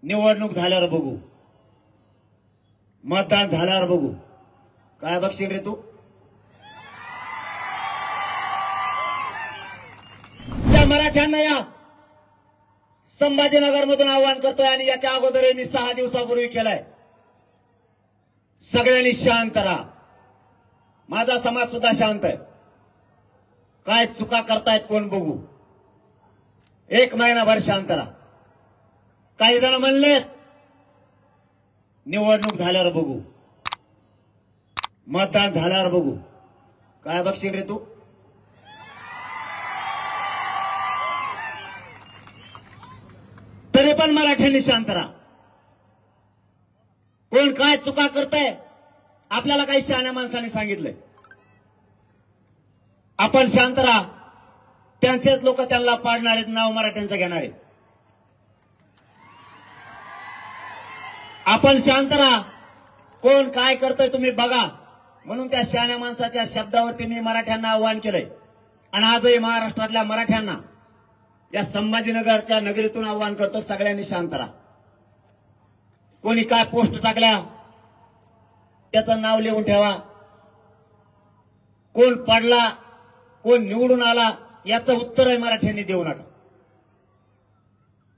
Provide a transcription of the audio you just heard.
निवडणूक झाल्यावर बघू, मतदान झाल्यावर बघू. काय बघशील रे तू? त्या मराठ्यांना या संभाजीनगर मधून आवाहन करतोय आणि याच्या अगोदर मी 6 दिवसापूर्वी केलाय. सगळ्यांनी शांत राहा. माझा समाज सुद्धा शांत आहे. काय चुका करतायत कोण बघू. 1 महिनाभर शांत राहा. काही जण म्हणले निवडणूक झाल्यावर बघू, मतदान झाल्यावर बघू. काय बघशील रे तू? तरी पण मराठ्यांनी शांत राहा. कोण काय चुका करतंय आपल्याला काही शहाण्या माणसांनी सांगितलंय. आपण शांत राहा. त्यांचेच लोक त्यांना पाडणार आहेत, नाव मराठ्यांचं घेणार आहेत. आपण शांत राहा. कोण काय करतंय तुम्ही बघा. म्हणून त्या शहाण्या माणसाच्या शब्दावरती मी मराठ्यांना आवाहन केलंय. आणि आजही महाराष्ट्रातल्या मराठ्यांना या संभाजीनगरच्या नगरीतून आवाहन करतो, सगळ्यांनी शांत राहा. कोणी काय पोस्ट टाकल्या त्याचं नाव लिहून ठेवा. कोण पडला कोण निवडून आला याचं उत्तर आहे मराठ्यांनी देऊ नका.